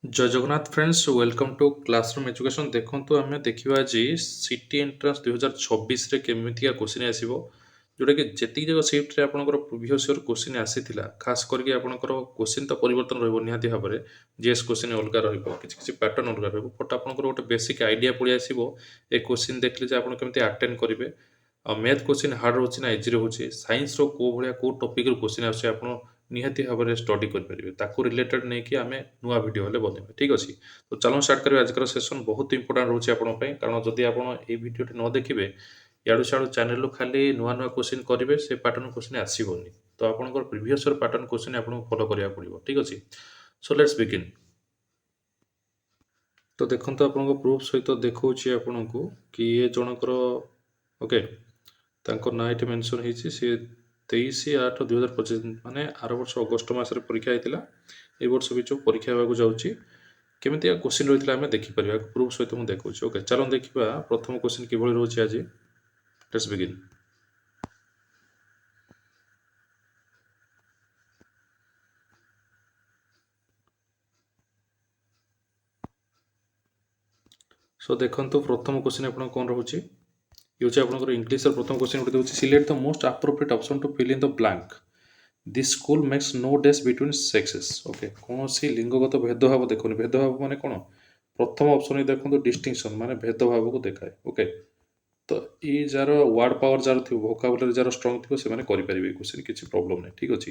Jay Jagannath friends welcome to classroom education. ଦେଖନ୍ତୁ ଆମେ ଦେଖିବା ଆଜି ସିଟି ଏଣ୍ଟ୍ରାନ୍ସ 2026ରେ କେମିତିକା କୋଶ୍ଚିନ୍ ଆସିବ, ଯେଉଁଟାକି ଯେତିକି ଯାକ ସିଫ୍ଟରେ ଆପଣଙ୍କର ପ୍ରିଭିୟସ୍ ଇୟର୍ କୋଶ୍ଚିନ୍ ଆସିଥିଲା, ଖାସ୍ କରିକି ଆପଣଙ୍କର କୋଶ୍ଚିନ୍ ତ ପରିବର୍ତ୍ତନ ରହିବ ନିହାତି ଭାବରେ। ଜିଏସ୍ କୋଶ୍ଚିନ୍ ଅଲଗା ରହିବ, କିଛି କିଛି ପ୍ୟାଟର୍ନ ଅଲଗା ରହିବ, ବଟ୍ ଆପଣଙ୍କର ଗୋଟେ ବେସିକ୍ ଆଇଡ଼ିଆ ପଳେଇ ଆସିବ ଏ କୋଶ୍ଚିନ୍ ଦେଖିଲେ ଯେ ଆପଣ କେମିତି ଆଟେଣ୍ଡ କରିବେ। ଆଉ ମ୍ୟାଥ୍ କୋଶ୍ଚିନ୍ ହାର୍ଡ଼ ରହୁଛି ନା ଇଜି ରହୁଛି, ସାଇନ୍ସର କେଉଁ ଭଳିଆ କେଉଁ ଟପିକ୍ରୁ କୋଶ୍ଚିନ୍ ଆସୁଛି ଆପଣ ନିହାତି ଭାବରେ ଷ୍ଟଡି କରିପାରିବେ। ତାକୁ ରିଲେଟେଡ୍ ନେଇକି ଆମେ ନୂଆ ଭିଡ଼ିଓ ହେଲେ ବନେଇବା, ଠିକ୍ ଅଛି। ତ ଚାଲନ୍ତୁ ଷ୍ଟାର୍ଟ କରିବା। ଆଜିର ସେସନ୍ ବହୁତ ଇମ୍ପୋର୍ଟାଣ୍ଟ ରହୁଛି ଆପଣଙ୍କ ପାଇଁ, କାରଣ ଯଦି ଆପଣ ଏଇ ଭିଡ଼ିଓଟି ନ ଦେଖିବେ ଇଆଡ଼ୁ ସିଆଡ଼ୁ ଚ୍ୟାନେଲରୁ ଖାଲି ନୂଆ ନୂଆ କୋଶ୍ଚିନ୍ କରିବେ, ସେ ପାଟର୍ନ କୋଶ୍ଚିନ୍ ଆସିବନି। ତ ଆପଣଙ୍କର ପ୍ରିଭିୟସ୍ ଇୟର୍ ପାଟର୍ନ କୋଶ୍ଚିନ୍ ଆପଣଙ୍କୁ ଫଲୋ କରିବାକୁ ପଡ଼ିବ, ଠିକ୍ ଅଛି। Show let's begin. ତ ଦେଖନ୍ତୁ ଆପଣଙ୍କ ପ୍ରୁଫ୍ ସହିତ ଦେଖାଉଛି ଆପଣଙ୍କୁ କି ଇଏ ଜଣଙ୍କର ଓକେ, ତାଙ୍କ ନାଁ ଏଠି ମେନସନ୍ ହେଇଛି। ସିଏ 23/8/2025 ମାନେ ଆର ବର୍ଷ ଅଗଷ୍ଟ ମାସରେ ପରୀକ୍ଷା ହେଇଥିଲା। ଏ ବର୍ଷ ବି ଯେଉଁ ପରୀକ୍ଷା ହେବାକୁ ଯାଉଛି କେମିତିଆ କୋଶ୍ଚିନ୍ ରହିଥିଲା ଆମେ ଦେଖିପାରିବା। ପ୍ରୁଫ୍ ସହିତ ମୁଁ ଦେଖାଉଛି। ଓକେ, ଚାଲନ୍ତୁ ଦେଖିବା ପ୍ରଥମ କୋଶ୍ଚିନ୍ କିଭଳି ରହୁଛି ଆଜି। Let's begin. ସୋ ଦେଖନ୍ତୁ ପ୍ରଥମ କୋଶ୍ଚିନ୍ ଆପଣଙ୍କ କ'ଣ ରହୁଛି। ଇଏ ହେଉଛି ଆପଣଙ୍କର ଇଂଲିଶର ପ୍ରଥମ କୋଶ୍ଚିନ୍ ଗୋଟେ ଦେଉଛି, select the most appropriate option to fill in the blank. This school makes no ଡେସ୍ ବିଟୱିନ୍ ସେକ୍ସେସ୍। ଓକେ, କୌଣସି ଲିଙ୍ଗଗତ ଭେଦଭାବ ଦେଖୁନି। ଭେଦଭାବ ମାନେ କ'ଣ? ପ୍ରଥମ ଅପସନ୍ ଦେଖନ୍ତୁ ଡିଷ୍ଟିଂସନ୍, ମାନେ ଭେଦଭାବକୁ ଦେଖାଏ। ଓକେ, ତ ଏଇ ଯାହାର ୱାର୍ଡ଼ ପାୱାର ଯାହାର ଥିବ, ଭୋକାବୁଲାରୀ ଯାହାର ଷ୍ଟ୍ରଙ୍ଗ ଥିବ, ସେମାନେ କରିପାରିବେ ଏ କୋଶ୍ଚିନ୍, କିଛି ପ୍ରୋବ୍ଲେମ୍ ନାହିଁ, ଠିକ୍ ଅଛି।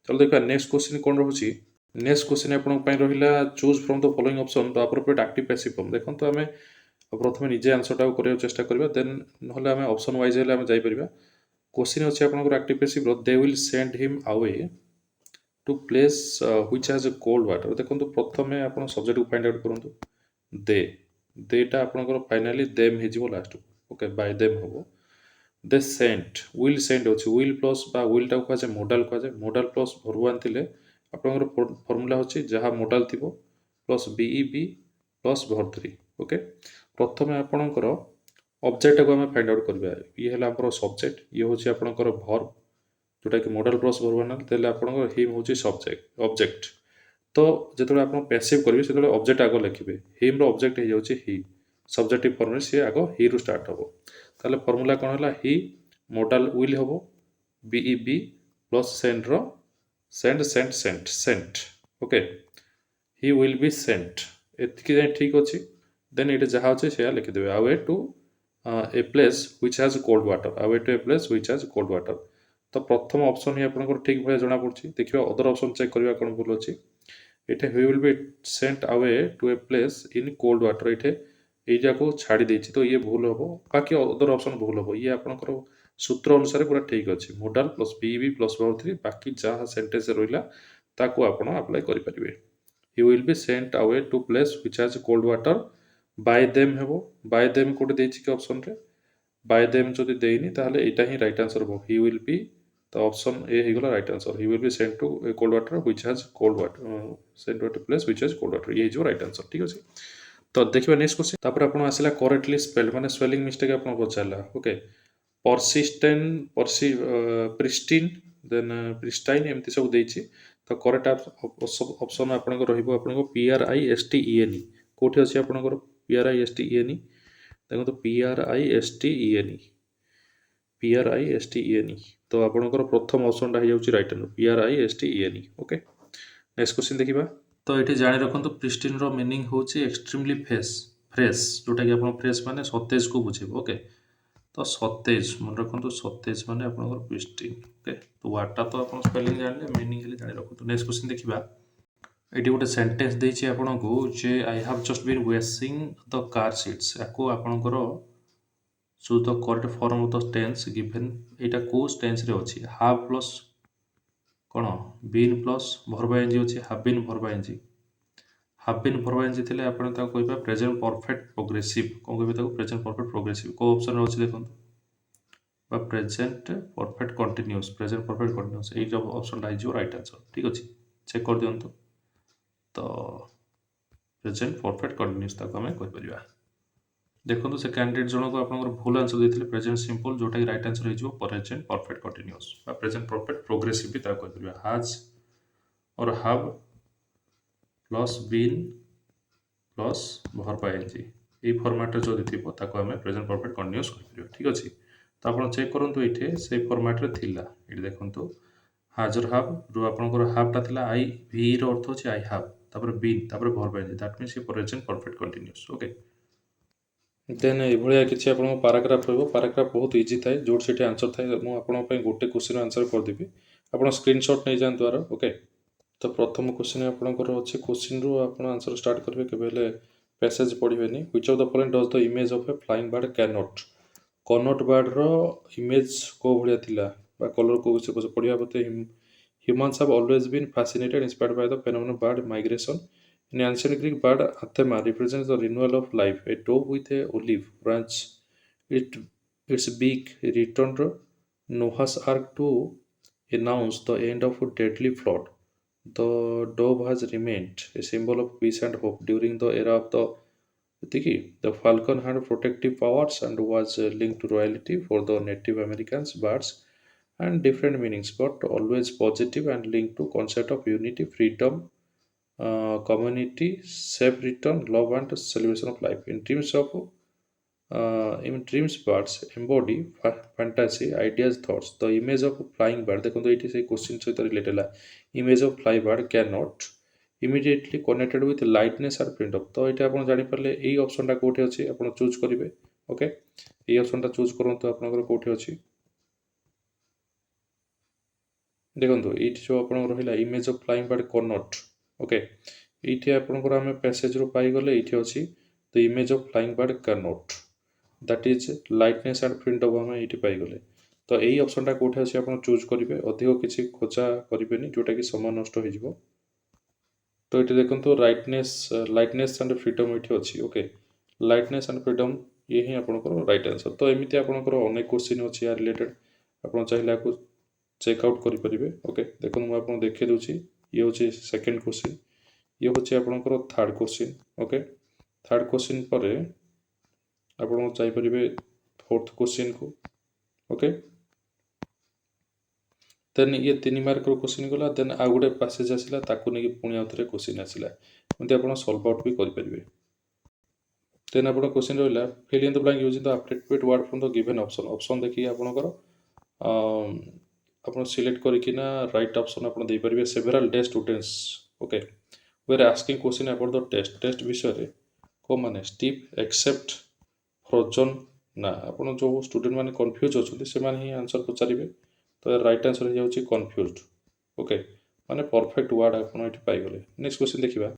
ଚାଲ ଦେଖିବା ନେକ୍ସଟ କୋଶ୍ଚିନ୍ କ'ଣ ରହୁଛି। ନେକ୍ସଟ କୋଶ୍ଚିନ୍ ଆପଣଙ୍କ ପାଇଁ ରହିଲା, choose from the following option the appropriate active passive form. ଦେଖନ୍ତୁ ଆମେ ପ୍ରଥମେ ନିଜେ ଆନ୍ସରଟାକୁ କରିବାକୁ ଚେଷ୍ଟା କରିବା, ଦେନ୍ ନହେଲେ ଆମେ ଅପସନ୍ ୱାଇଜ୍ ହେଲେ ଆମେ ଯାଇପାରିବା। କୋଶ୍ଚିନ୍ ଅଛି ଆପଣଙ୍କର ଆକ୍ଟିଭ୍ ପ୍ୟାସିଭ୍ର, they will send him away to place which has a cold water. ଦେଖନ୍ତୁ ପ୍ରଥମେ ଆପଣ ସବଜେକ୍ଟକୁ ଫାଇଣ୍ଡ ଆଉଟ୍ କରନ୍ତୁ। ଦେ, ଦେଟା ଆପଣଙ୍କର ଫାଇନାଲି ଦେମ୍ ହେଇଯିବ ଲାଷ୍ଟକୁ। ଓକେ, ବାଇ ଦେମ୍ ହେବ। ଦେ ସେଣ୍ଟ, ୱିଲ୍ ସେଣ୍ଟ ଅଛି, ୱିଲ୍ ପ୍ଲସ୍ ବା ୱିଲ୍ଟାକୁ କୁହାଯାଏ ମୋଡାଲ୍ କୁହାଯାଏ। ମୋଡାଲ୍ ପ୍ଲସ୍ ଭର୍ବ ଆଣିଥିଲେ ଆପଣଙ୍କର ଫର୍ମୁଲା ହେଉଛି ଯାହା ମୋଡାଲ୍ ଥିବ plus be be plus verb three. Okay, ପ୍ରଥମେ ଆପଣଙ୍କର ଅବଜେକ୍ଟଟାକୁ ଆମେ ଫାଇଣ୍ଡ ଆଉଟ୍ କରିବା। ଇଏ ହେଲା ଆମର ସବଜେକ୍ଟ, ଇଏ ହେଉଛି ଆପଣଙ୍କର ଭର୍ବ, ଯେଉଁଟାକି ମୋଡାଲ୍ ପ୍ଲସ୍ ଭର୍ବ ଆଣିଲେ ତାହେଲେ ଆପଣଙ୍କର ହିମ୍ ହେଉଛି ଅବଜେକ୍ଟ। ତ ଯେତେବେଳେ ଆପଣ ପ୍ୟାସିଭ୍ କରିବେ ସେତେବେଳେ ଅବଜେକ୍ଟ ଆଗ ଲେଖିବେ। ହିମ୍ର ଅବଜେକ୍ଟ ହେଇଯାଉଛି ହି, ସବଜେକ୍ଟିଭ ଫର୍ମରେ ସିଏ ଆଗ ହିରୁ ଷ୍ଟାର୍ଟ ହେବ। ତାହେଲେ ଫର୍ମୁଲା କ'ଣ ହେଲା, ହି ମୋଡାଲ୍ ୱିଲ୍ ହେବ ବିଇ ବି ପ୍ଲସ୍ ସେଣ୍ଟର sent. Okay, he will be sent, ଏତିକି ଯାଏଁ ଠିକ୍ ଅଛି। ଦେନ୍ ଏଇଠି ଯାହା ଅଛି ସେୟା ଲେଖିଦେବେ। ଆଉ a to a place which has cold water, ଆଉ a to a place which has cold water. ତ ପ୍ରଥମ ଅପସନ୍ ହିଁ ଆପଣଙ୍କର ଠିକ୍ ଭଳିଆ ଜଣାପଡ଼ୁଛି। ଦେଖିବା ଅଦର ଅପସନ୍ ଚେକ୍ କରିବା କ'ଣ ଭୁଲ ଅଛି। ଏଠି he will be sent away to a place in cold water, ଏଠି ଏଇଟାକୁ ଛାଡ଼ି ଦେଇଛି, ତ ଇଏ ଭୁଲ ହେବ। ବାକି ଅଦର ଅପସନ୍ ଭୁଲ ହେବ। ଇଏ ଆପଣଙ୍କର ସୂତ୍ର ଅନୁସାରେ ପୁରା ଠିକ୍ ଅଛି। Modal plus be plus verb three, ବାକି ଯାହା ସେଣ୍ଟେନ୍ସ ରହିଲା ତାକୁ ଆପଣ ଆପ୍ଲାଏ କରିପାରିବେ। He will be sent away to place which has cold water, by them ହେବ। ବାଇ ଦେମ୍ କେଉଁଠି ଦେଇଛି କି ଅପସନ୍ରେ? ବାଇ ଦେମ୍ ଯଦି ଦେଇନି ତାହେଲେ ଏଇଟା ହିଁ ରାଇଟ୍ ଆନ୍ସର୍ ହେବ। ହି ୱିଲ୍ ବି, ତ ଅପସନ୍ ଏ ହେଇଗଲା right answer. He will be sent to cold water which has cold water, sent to place which has cold water, ଇଏ ହେଇଯିବ ରାଇଟ୍ ଆନ୍ସର୍, ଠିକ୍ ଅଛି। ତ ଦେଖିବା ନେକ୍ସଟ କ୍ୱେଶ୍ଚିନ୍। ତାପରେ ଆପଣ ଆସିଲା କରେକ୍ଟଲି ସ୍ପେଲ୍ଡ, ମାନେ ସ୍ପେଲିଂ ମିଷ୍ଟେକ୍ ଆପଣଙ୍କୁ ପଚାରିଲା। ଓକେ, ପ୍ରିଷ୍ଟିନ୍, ଦେନ୍ ପ୍ରିଷ୍ଟାଇନ୍, ଏମିତି ସବୁ ଦେଇଛି। ତ କରେକ୍ଟ ଅପସନ୍ ଆପଣଙ୍କ ରହିବ ଆପଣଙ୍କ PRISTENE। କେଉଁଠି ଅଛି ଆପଣଙ୍କର PRISTENE? ଦେଖନ୍ତୁ PRISTENE, ତ ଆପଣଙ୍କର ପ୍ରଥମ ଅପସନ୍ଟା ହେଇଯାଉଛି right answer PRISTENE। Okay, next question ଦେଖିବା। ତ ଏଠି ଜାଣି ରଖନ୍ତୁ ପ୍ରିଷ୍ଟିନ୍ର ମିନିଂ ହେଉଛି ଏକ୍ସଟ୍ରିମଲି ଫ୍ରେଶ୍, ଯେଉଁଟାକି ଆପଣ ଫ୍ରେଶ୍ ମାନେ ସତେଜକୁ ବୁଝେଇବ। ଓକେ, ତ ସତେଜ ମନେ ରଖନ୍ତୁ, ସତେଜ ମାନେ ଆପଣଙ୍କର ପ୍ରିଷ୍ଟିନ୍। ଓକେ, ତ ୱାର୍ଡ଼ଟା ତ ଆପଣ ସ୍ପେଲିଂ ଜାଣିଲେ, ମିନିଂ ହେଲେ ଜାଣି ରଖନ୍ତୁ। ନେକ୍ସଟ କ୍ୱେଶ୍ଚିନ୍ ଦେଖିବା। ଏଠି ଗୋଟେ ସେଣ୍ଟେନ୍ସ ଦେଇଛି ଆପଣଙ୍କୁ ଯେ I have just been washing the car seats. ୟାକୁ ଆପଣଙ୍କର choose the correct form of the tense given, ଏଇଟା କେଉଁ ଟେନ୍ସରେ ଅଛି? ହାଭ୍ ପ୍ଲସ୍ କ'ଣ ବିନ୍ ପ୍ଲସ୍ ଭର୍ବ ଏନ୍ଜି ଅଛି, have been verb ing. Have been verb ing ଥିଲେ ଆପଣ ତାକୁ କହିବା ପ୍ରେଜେଣ୍ଟ ପରଫେକ୍ଟ ପ୍ରୋଗ୍ରେସିଭ୍। କ'ଣ କହିବେ ତାକୁ? Present perfect progressive. କେଉଁ ଅପସନ୍ରେ ଅଛି ଦେଖନ୍ତୁ? ବା present perfect continuous, present perfect continuous, ଏଇ ଯେଉଁ ଅପସନ୍ଟା ହେଇଯିବ ରାଇଟ୍ ଆନ୍ସର୍, ଠିକ୍ ଅଛି। ଚେକ୍ କରିଦିଅନ୍ତୁ। ତ ପ୍ରେଜେଣ୍ଟ ପରଫେକ୍ଟ କଣ୍ଟିନ୍ୟୁଅସ୍ ତାକୁ ଆମେ କହିପାରିବା। ଦେଖନ୍ତୁ ସେ କ୍ୟାଣ୍ଡିଡେଟ୍ ଜଣକ ଆପଣଙ୍କର ଭୁଲ ଆନ୍ସର୍ ଦେଇଥିଲେ ପ୍ରେଜେଣ୍ଟ ସିମ୍ପଲ୍, ଯେଉଁଟାକି ରାଇଟ୍ ଆନ୍ସର୍ ହେଇଯିବ ପ୍ରେଜେଣ୍ଟ ପରଫେକ୍ଟ କଣ୍ଟିନ୍ୟୁଅସ୍ ବା ପ୍ରେଜେଣ୍ଟ ପରଫେକ୍ଟ ପ୍ରୋଗ୍ରେସିଭ୍ ବି ତାକୁ କହିପାରିବା। Has or have plus been plus verb I N G ଏଇ ଫର୍ମାଟ୍ରେ ଯଦି ଥିବ ତାକୁ ଆମେ ପ୍ରେଜେଣ୍ଟ ପରଫେକ୍ଟ କଣ୍ଟିନ୍ୟୁଅସ୍ କହିପାରିବା ଠିକ୍ ଅଛି। ତ ଆପଣ ଚେକ୍ କରନ୍ତୁ ଏଇଠି ସେଇ ଫର୍ମାଟ୍ରେ ଥିଲା ଏଇଠି ଦେଖନ୍ତୁ ହାଜର ହାବ୍ରୁ ଆପଣଙ୍କର ହାବ୍ଟା ଥିଲା ଆଇ ଭିର ଅର୍ଥ ହେଉଛି ଆଇ ହାବ୍ ତାପରେ ବିନ୍ ତାପରେ verb I N G that means present perfect continuous okay. Then ଏଇଭଳିଆ କିଛି ଆପଣଙ୍କ ପାରାଗ୍ରାଫ ରହିବ। ପାରାଗ୍ରାଫ ବହୁତ ଇଜି ଥାଏ ଯେଉଁଠି ସେଠି ଆନ୍ସର ଥାଏ। ମୁଁ ଆପଣଙ୍କ ପାଇଁ ଗୋଟେ କ୍ୱେଶ୍ଚିନ୍ର ଆନ୍ସର କରିଦେବି, ଆପଣ ସ୍କ୍ରିନଶଟ୍ ନେଇଯାଆନ୍ତୁ ଆର ଓକେ। ତ ପ୍ରଥମ କ୍ୱେଶ୍ଚିନ୍ ଆପଣଙ୍କର ଅଛି, କ୍ୱେଶ୍ଚିନ୍ରୁ ଆପଣ ଆନ୍ସର ଷ୍ଟାର୍ଟ କରିବେ, କେବେ ହେଲେ ପ୍ୟାସେଜ ପଢ଼ିବେନି। Which of the following does the image of a flying bird connote. Connote ବାର୍ଡ଼ର ଇମେଜ୍ କେଉଁ ଭଳିଆ ଥିଲା ବା କଲର୍ କେଉଁ ବିଷୟ ପଢ଼ିବା ବୋଧେ। Humans have always been fascinated inspired by the phenomenon bird migration. In ancient Greek, bird athema represents the renewal of life. A dove with a olive branch, its beak returned Noah's Ark to announce the end of a deadly flood. The dove has remained a symbol of peace and hope during the era of the falcon had protective powers and was linked to royalty for the Native Americans. Birds and different meanings, but always positive and linked to concept of unity, freedom, community, safe return, love, and celebration of life. In dreams, birds embody fantasy, ideas, thoughts. The image of a flying bird, ଦେଖନ୍ତୁ ଏଇଠି ସେଇ question ସହିତ relate ହେଲା। Image of fly bird connote immediately connected with lightness or print of. ତ ଏଇଟା ଆପଣ ଜାଣିପାରିଲେ ଏଇ ଅପସନ୍ଟା କେଉଁଠି ଅଛି ଆପଣ ଚୁଜ୍ କରିବେ ଓକେ। ଏଇ ଅପସନ୍ଟା ଚୁଜ୍ କରନ୍ତୁ ଆପଣଙ୍କର କେଉଁଠି ଅଛି। ଦେଖନ୍ତୁ ଏଇଠି ଯେଉଁ ଆପଣଙ୍କର ରହିଲା image of flying bird connote okay. ଏଇଠି ଆପଣଙ୍କର ଆମେ ପ୍ୟାସେଜରୁ ପାଇଗଲେ ଏଇଠି ଅଛି the image of flying bird connote that is lightness and print of ଆମେ ଏଇଠି ପାଇଗଲେ। ତ ଏଇ ଅପସନ୍ଟା କେଉଁଠି ଅଛି ଆପଣ ଚୁଜ୍ କରିବେ, ଅଧିକ କିଛି ଖୋଜା କରିବେନି ଯେଉଁଟାକି ସମୟ ନଷ୍ଟ ହୋଇଯିବ। ତ ଏଇଠି ଦେଖନ୍ତୁ ଲାଇଟନେସ୍ ଆଣ୍ଡ ଫ୍ରିଡ଼ମ୍ ଏଇଠି ଅଛି ଓକେ। ଲାଇଟନେସ୍ ଆଣ୍ଡ ଫ୍ରିଡ଼ମ୍ ଇଏ ହିଁ ଆପଣଙ୍କର ରାଇଟ୍ ଆନ୍ସର୍। ତ ଏମିତି ଆପଣଙ୍କର ଅନେକ କ୍ୱେଶ୍ଚିନ୍ ଅଛି ୟା ରିଲେଟେଡ୍, ଆପଣ ଚାହିଁଲେ ଆକୁ ଚେକ୍ ଆଉଟ୍ କରିପାରିବେ ଓକେ। ଦେଖନ୍ତୁ ମୁଁ ଆପଣଙ୍କୁ ଦେଖାଇ ଦେଉଛି, ଇଏ ହେଉଛି ସେକେଣ୍ଡ କ୍ୱେଶ୍ଚିନ୍, ଇଏ ହେଉଛି ଆପଣଙ୍କର third question okay. Third question ପରେ ଆପଣ ଯାଇପାରିବେ ଫୋର୍ଥ କ୍ୱେଶ୍ଚିନ୍କୁ ଓକେ। ଦେନ୍ ଇଏ 3 ମାର୍କର କ୍ୱେଶ୍ଚିନ୍ ଗଲା। ଦେନ୍ ଆଉ ଗୋଟେ ପାସେଜ୍ ଆସିଲା, ତାକୁ ନେଇକି ପୁଣି ଆଉ ଥରେ କ୍ୱେଶ୍ଚିନ୍ ଆସିଲା। ଏମିତି ଆପଣ ସଲ୍ଭ ଆଉଟ୍ ବି କରିପାରିବେ। ଦେନ୍ ଆପଣଙ୍କ କ୍ୱେଶ୍ଚିନ୍ ରହିଲା, fill in the blank using the appropriate word from the given option. Option ଦେଖିକି ଆପଣଙ୍କର ଆପଣ ସିଲେକ୍ଟ କରିକିନା ରାଇଟ୍ ଅପସନ୍ ଆପଣ ଦେଇପାରିବେ। Several day students okay were asking question about the test ବିଷୟରେ କେଉଁମାନେ ଷ୍ଟିପ୍ ଏକ୍ସେପ୍ଟ ଫ୍ରୋଜନ୍ ନା। ଆପଣ ଯେଉଁ ଷ୍ଟୁଡେଣ୍ଟ ମାନେ କନଫ୍ୟୁଜ୍ ଅଛନ୍ତି ସେମାନେ ହିଁ ଆନ୍ସର୍ ପଚାରିବେ। ତ ରାଇଟ୍ ଆନ୍ସର୍ ହେଇଯାଉଛି କନଫ୍ୟୁଜ୍ଡ ଓକେ। ମାନେ ପରଫେକ୍ଟ ୱାର୍ଡ଼ ଆପଣ ଏଠି ପାଇଗଲେ। ନେକ୍ସଟ କ୍ୱେଶ୍ଚିନ୍ ଦେଖିବା।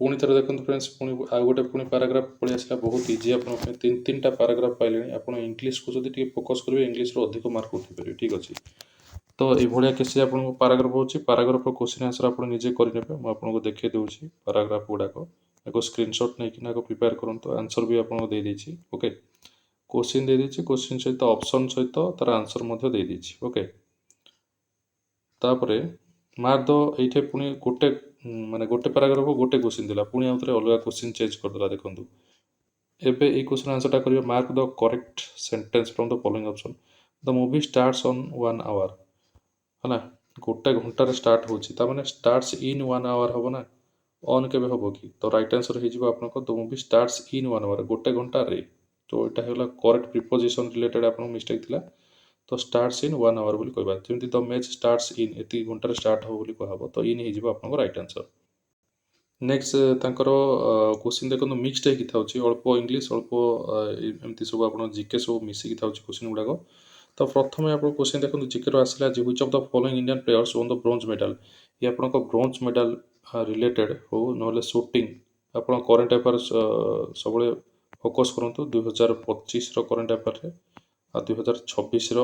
ପୁଣି ଥରେ ଦେଖନ୍ତୁ ଫ୍ରେଣ୍ଡସ୍, ପୁଣି ଆଉ ଗୋଟେ ପୁଣି ପାରାଗ୍ରାଫ ପଳେଇ ଆସିଲା। ବହୁତ ଇଜି ଆପଣଙ୍କ ପାଇଁ, ତିନିଟା ପାରାଗ୍ରାଫ ପାଇଲେଣି। ଆପଣ ଇଂଲିଶକୁ ଯଦି ଟିକେ ଫୋକସ୍ କରିବେ ଇଂଲିଶରୁ ଅଧିକ ମାର୍କ ଉଠାଇପାରିବେ ଠିକ୍ ଅଛି। ତ ଏଇଭଳିଆ କିଛି ଆପଣଙ୍କ ପାରାଗ୍ରାଫ ହେଉଛି। ପାରାଗ୍ରାଫର କ୍ୱେଶ୍ଚିନ୍ ଆନ୍ସର୍ ଆପଣ ନିଜେ କରିନେବେ। ମୁଁ ଆପଣଙ୍କୁ ଦେଖାଇ ଦେଉଛି ପାରାଗ୍ରାଫ ଗୁଡ଼ାକ। ଆଗ ସ୍କ୍ରିନଶଟ୍ ନେଇକିନା ଆଗ ପ୍ରିପେୟାର କରନ୍ତୁ। ଆନ୍ସର୍ ବି ଆପଣଙ୍କୁ ଦେଇଦେଇଛି ଓକେ। କ୍ୱେଶ୍ଚିନ୍ ଦେଇଦେଇଛି, କ୍ୱେଶ୍ଚିନ୍ ସହିତ ଅପସନ୍ ସହିତ ତାର ଆନ୍ସର୍ ମଧ୍ୟ ଦେଇଦେଇଛି ଓକେ। ତାପରେ ମାର୍କ ଦ ଏଇଠି ପୁଣି ଗୋଟେ ପାରାଗ୍ରାଫକୁ ଗୋଟେ କ୍ୱେଶ୍ଚିନ୍ ଦେଲା, ପୁଣି ଆଉ ଥରେ ଅଲଗା କ୍ୱେଶ୍ଚିନ୍ ଚେଞ୍ଜ କରିଦେଲା। ଦେଖନ୍ତୁ ଏବେ ଏଇ କ୍ୱେଶ୍ଚିନ୍ ଆନ୍ସର୍ଟା କରିବେ। Mark the correct sentence from the following option. The movie starts on 1 hour ହେଲା, 1 ଘଣ୍ଟାରେ ଷ୍ଟାର୍ଟ ହେଉଛି, ତାମାନେ ଷ୍ଟାର୍ଟସ୍ ଇନ୍ 1 hour ହେବ ନା, ଅନ୍ କେବେ ହେବ କି? ତ ରାଇଟ୍ ଆନ୍ସର୍ ହେଇଯିବ ଆପଣଙ୍କ ଦ ମୁଭି ଷ୍ଟାର୍ଟସ୍ ଇନ୍ 1 hour, 1 ଘଣ୍ଟାରେ। ତ ଏଇଟା ହେଇଗଲା କରେକ୍ଟ ପ୍ରିପୋଜିସନ୍ ରିଲେଟେଡ୍ ଆପଣଙ୍କ ମିଷ୍ଟେକ୍ ଥିଲା। ତ ଷ୍ଟାର୍ଟସ୍ ଇନ୍ 1 hour ବୋଲି କହିବା, ଯେମିତି ଦ ମ୍ୟାଚ୍ ଷ୍ଟାର୍ଟସ୍ ଇନ୍, ଏତିକି ଘଣ୍ଟାରେ ଷ୍ଟାର୍ଟ ହେବ ବୋଲି କୁହାହେବ। ତ ଇନ୍ ହେଇଯିବ ଆପଣଙ୍କ ରାଇଟ୍ ଆନ୍ସର୍। ନେକ୍ସଟ ତାଙ୍କର କ୍ୱେଶ୍ଚିନ୍ ଦେଖନ୍ତୁ ମିକ୍ସଡ୍ ହେଇକି ଥାଉଛି, ଅଳ୍ପ ଇଂଲିଶ ଅଳ୍ପ ଏମିତି ସବୁ ଆପଣ ଜିକେ ସବୁ ମିଶିକି ଥାଉଛି କ୍ୱେଶ୍ଚିନ୍ ଗୁଡ଼ାକ। ତ ପ୍ରଥମେ ଆପଣ କ୍ୱେଶ୍ଚିନ୍ ଦେଖନ୍ତୁ ଜିକେର ଆସିଲା ଯେ which of the following Indian players one the bronze medal. ଇଏ ଆପଣଙ୍କ ବ୍ରୋଞ୍ଜ ମେଡାଲ ରିଲେଟେଡ୍ ହଉ ନହେଲେ ସୁଟିଂ, ଆପଣ କରେଣ୍ଟ ଆଫେୟାର୍ସ ସବୁବେଳେ ଫୋକସ୍ କରନ୍ତୁ। 2025ର କରେଣ୍ଟ ଆଫେୟାର୍ରେ ଆଉ 2026ର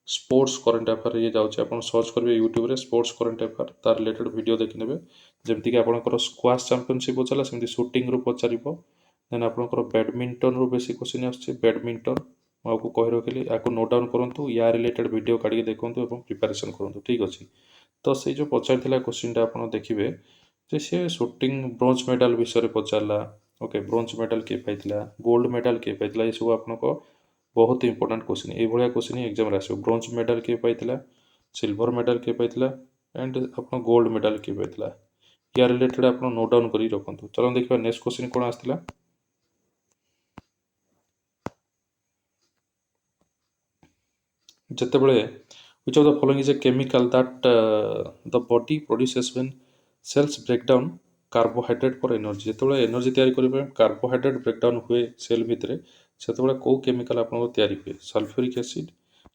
ସ୍ପୋର୍ଟସ୍ କରେଣ୍ଟ ଆଫେୟାର୍ ଇଏ ଯାଉଛି। ଆପଣ ସର୍ଚ୍ଚ କରିବେ ୟୁଟ୍ୟୁବରେ ସ୍ପୋର୍ଟସ୍ କରେଣ୍ଟ ଆଫେୟାର୍, ତାର ରିଲେଟେଡ୍ ଭିଡ଼ିଓ ଦେଖିନେବେ। ଯେମିତିକି ଆପଣଙ୍କର ସ୍କ୍ୱାସ୍ ଚାମ୍ପିଅନସିପ୍ ପଚାରିଲା, ସେମିତି ସୁଟିଂରୁ ପଚାରିବ। ଦେନ୍ ଆପଣଙ୍କର ବ୍ୟାଡ଼ମିଣ୍ଟନରୁ ବେଶୀ କ୍ୱେଶ୍ଚିନ୍ ଆସୁଛି। ବ୍ୟାଡ଼ମିଣ୍ଟନ ମୁଁ ଆକୁ କହି ରଖିଲି, ଆକୁ ନୋଟ୍ ଡାଉନ୍ କରନ୍ତୁ, ୟା ରିଲେଟେଡ୍ ଭିଡ଼ିଓ କାଢ଼ିକି ଦେଖନ୍ତୁ ଏବଂ ପ୍ରିପାରେସନ୍ କରନ୍ତୁ ଠିକ୍ ଅଛି। ତ ସେଇ ଯେଉଁ ପଚାରିଥିଲା କ୍ୱେଶ୍ଚିନ୍ଟା ଆପଣ ଦେଖିବେ ଯେ ସେ ସୁଟିଂ ବ୍ରୋଞ୍ଜ ମେଡାଲ ବିଷୟରେ ପଚାରିଲା ଓକେ। ବ୍ରୋଞ୍ଜ ମେଡାଲ କିଏ ପାଇଥିଲା, ଗୋଲ୍ଡ ମେଡାଲ କିଏ ପାଇଥିଲା, ଏସବୁ ଆପଣଙ୍କ ବହୁତ ଇମ୍ପୋର୍ଟାଣ୍ଟ କ୍ୱେଶ୍ଚିନ୍। ଏଇଭଳିଆ କ୍ୱେଶ୍ଚିନ୍ ହିଁ ଏକ୍ଜାମ୍ରେ ଆସିବ। ବ୍ରୋଞ୍ଜ ମେଡାଲ କିଏ ପାଇଥିଲା, ସିଲଭର ମେଡାଲ କିଏ ପାଇଥିଲା, ଆଣ୍ଡ ଆପଣ ଗୋଲ୍ଡ ମେଡାଲ କିଏ ପାଇଥିଲା, या रिलेटेड आप नोट डाउन कर रखु। चलो देखिए नेक्स्ट क्वेश्चन कौन आसला। जितेबाला which of the following is a chemical that the body produces when cells break down carbohydrate for energy। जितेबाला एनर्जी तैयारी करबे कार्बोहाइड्रेट ब्रेकडाउन हुए सेल भितर सेतेबाला को केमिकल आपन तैयारी हुए sulphuric acid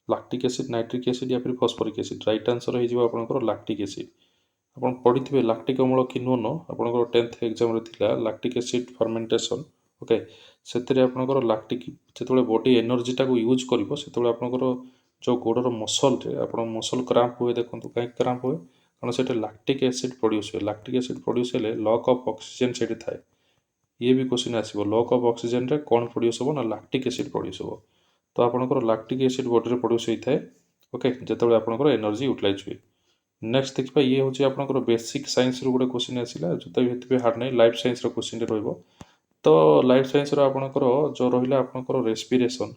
lactic acid nitric acid या फिर फॉस्फोरिक एसिड। राइट आंसर हो जिवो आपनकर लैक्टिक एसिड। आपन पढ़िथिबे लैक्टिक अम्ल किनोन आपनकर 10th एग्जाम रे थिला लैक्टिक एसिड फर्मेंटेशन। ओके सेतरे आपनकर लैक्टिक जेतेबाला बॉडी एनर्जी टाको यूज करिवो सेतेबाला आपनकर जो गोड़र मसल आप मसल क्राम्प हुए देखो कहीं क्राम्प हुए कारण से लैक्टिक एसिड प्रोड्यूस हुए। लैक्टिक एसिड प्रोड्यूस हेले लॉक ऑफ ऑक्सीजन से थाए। ये भी क्वेश्चन आसो लॉक ऑफ ऑक्सीजन रे कौन प्रोड्यूस हो ना लैक्टिक एसिड प्रोड्यूस हो। तो आपनकर लैक्टिक एसिड बॉडी रे प्रोड्यूस होता है। ओके जितेबाला आपनकर एनर्जी यूटिलाइज हुए। नेक्स्ट देखिए ये हूँ आपनकर बेसिक साइंस रो गोटे क्वेश्चन आसला जो भी हार्ड नहीं लाइफ साइंस रो क्वेश्चन रहिबो। तो लाइफ साइंस रो आपनकर जो रहिला आपनकर रेस्पिरेशन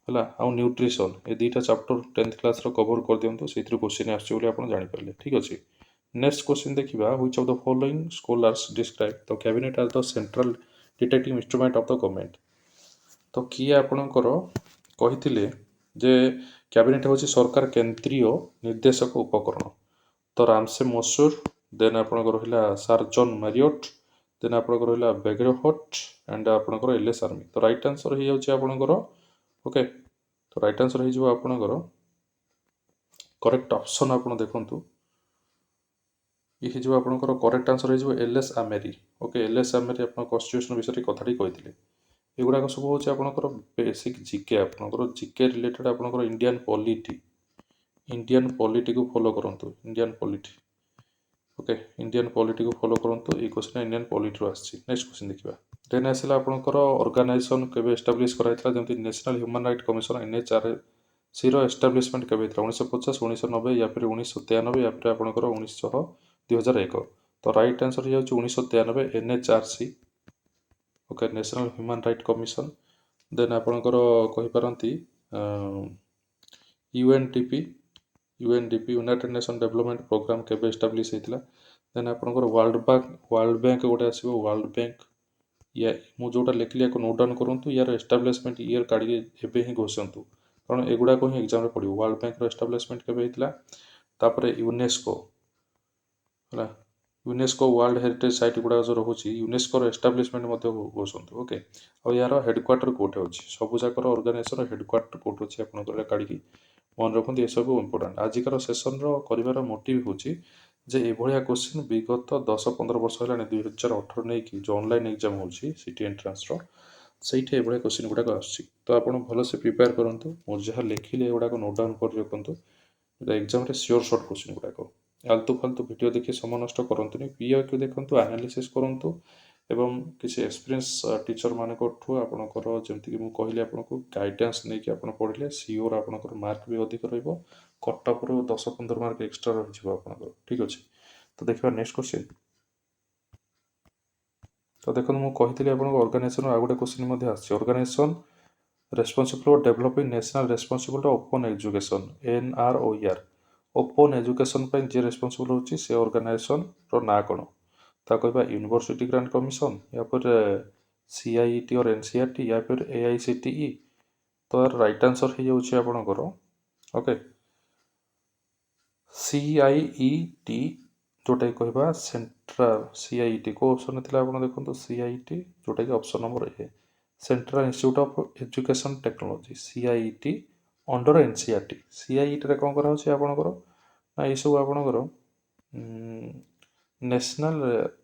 है आउ न्यूट्रिशन ये दुईटा चैप्टर 10th क्लास कवर कर दिंतु से क्वेश्चन आसपारे ठीक अच्छे। नेक्स्ट क्वेश्चन देखा which of the following scholars describe the cabinet as the central detective instrument of the government. तो किए आपणकर कही जे कैबिनेट हूँ सरकार केंद्रीय निर्देशक उपकरण। तो रामसे मसूर देन आपणकर रहा सार जॉन मैरियट देन आपणकर रहा बेगरहट एंड आपणकर एलएस आर्मी। तो राइट आंसर हो जाऊँगी आपणकर ओके। तो राइट आंसर हो आपणकर करेक्ट ऑप्शन आप देखु ये हो आपणकर करेक्ट आंसर हो एलएस आमेरी। ओके एलएस आमेरी आप कन्स्टिट्यूशन विषय कथाटी कही एगुड़ाक सब हूँ आपणकर बेसिक जीके आपणकर जीके रिलेटेड आपणकर इंडियन पॉलिटी को फॉलो करंतु Indian polity. Okay Indian polity को फॉलो करंतु ये क्वेश्चन इंडियन पॉलिटी रो आछि। नेक्स्ट क्वेश्चन देखिबा देन आसिला आपणकर ऑर्गेनाइजेशन केबे एस्टैब्लिश कराइतला जेमति National Human Right Commission NHRC रो एस्टैब्लिशमेंट केबे थला 1950 1990 या फिर 1993 या फिर आपणकर 1900 2001। तो राइट आंसर हो जाउछि 1993 NHRC. Okay National Human Right Commission then आपणकर कहि पारंती UNDP United Nation Development Programme केबे एस्टैब्लिश हेतिला। देन आपणकर वर्ल्ड बैंक गोटे आसीबो वर्ल्ड बैंक या मु जोटा लिखली या नोट डाउन करंतु यार एस्टैब्लिशमेंट ईयर काढी एबे ही घोषंतु कारण एगुडा को ही एग्जाम रे पडियो। वर्ल्ड बैंक रो एस्टैब्लिशमेंट केबे हेतिला तापरे यूनेस्को हला यूनेस्को वर्ल्ड हेरिटेज साइट गुडा जो रहुची यूनेस्को रो एस्टैब्लिशमेंट मध्ये घोषंतु। ओके और यार हेडक्वार्टर कोठे अछि सबु जाकर ऑर्गेनाइजेशन हेडक्वार्टर कोठ अछि आपनकर काढी मन रखते ये सब इंपोर्टाट। आजिकार सेसन कर मोटिव हूँ जे एभलिया क्वेश्चन विगत 10-15 वर्ष है 2018 नहीं कि जो ऑनलाइन एग्जाम हो सिटी एंट्रांस सहीठे एभलिया क्वेश्चन गुड़ाक आसुच्छी। तो आप भलसे प्रिपेयर करूँ मुझे जहाँ लिखिले एगुड़ाक नोट डाउन कर रखु एग्जाम श्योर सर्ट क्वेश्चन गुड़ाक आलतू फालतू वीडियो देखिए समय नष्ट करंतुनी पीआईक्यू देखंतु एनालिसिस करंतु एवं किसी एक्सपीरियंस टीचर मानक आपणकर जमीक मुझे कहली आपको गाइडेंस नहीं कि आप पढ़ले सिओर आपणकर मार्क भी अधिक रहिबो कटअप रो 10-15 मार्क एक्स्ट्रा रही आपणकर ठीक अच्छे। तो देखा नेक्स्ट क्वेश्चन। तो देखो मुझे कही आपको ऑर्गेनाइजेशन आ गोटे question organization responsible for developing national responsible open education NROER open education जे रेस्पॉन्सिबल होची से ऑर्गेनाइजेशन रो ना कौन ता कहबा यूनिवर्सिटी ग्रांट कमिशन या फिर CIET और NCERT या फिर AICTE। तो यार राइट आंसर हो जाउछि आपनकर ओके CIET जोटा कहबा सेंट्रल CIET को ऑप्शन थिला आपण देखंतु CIET जोटा कि option number A central institute of education technology CIET under NCERT। CIET रे कोन करा होछि आपनकर ना ये सब आपनकर नेशनल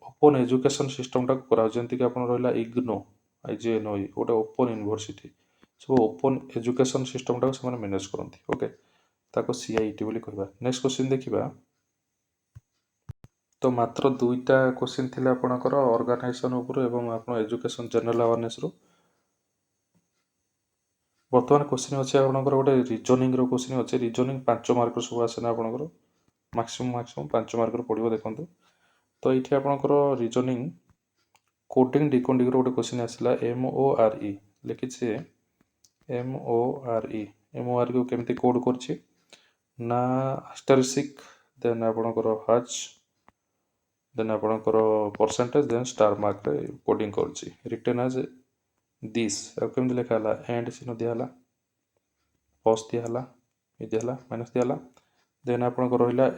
ओपन एजुकेशन सिस्टम टाक करा जंती कि आपण रहला इग्नो IGNOE गोटे ओपन यूनिवर्सिटी सब ओपन एजुकेशन सिस्टम टाक से मैनेज करंती। ओके ताको CIET बोली कहबा। नेक्स्ट क्वेश्चन देखिबा तो मात्र दुईटा क्वेश्चन थिला आपनकर ऑर्गेनाइजेशन ऊपर एवं आपण एजुकेशन जनरल अवेयरनेस रो। वर्तमान क्वेश्चन अछि आपनकर गोटे रीजनिंग रो क्वेश्चन अछि रीजनिंग 5 मार्क सब आसेना आपनकर मैक्सिमम 5 मार्क रो पडिबो देखंतु। तो ये आपनकर रीजनिंग कोडिंग डिकोडिंग रो गोटे क्वेश्चन आसला MORE लिखि छे MORE को केमती कोड करछि ना आस्टरिस्क देन आपनकर हज ଦେନ୍ ଆପଣଙ୍କର परसेंटेज देन स्टार मार्क रे कोडिंग करूची रिटर्न एज दिस अब केमती लिखा हला एंड चिन्ह दिया हला प्लस दिया हला ये दिया हला माइनस दिया हला देन आपनको रहिला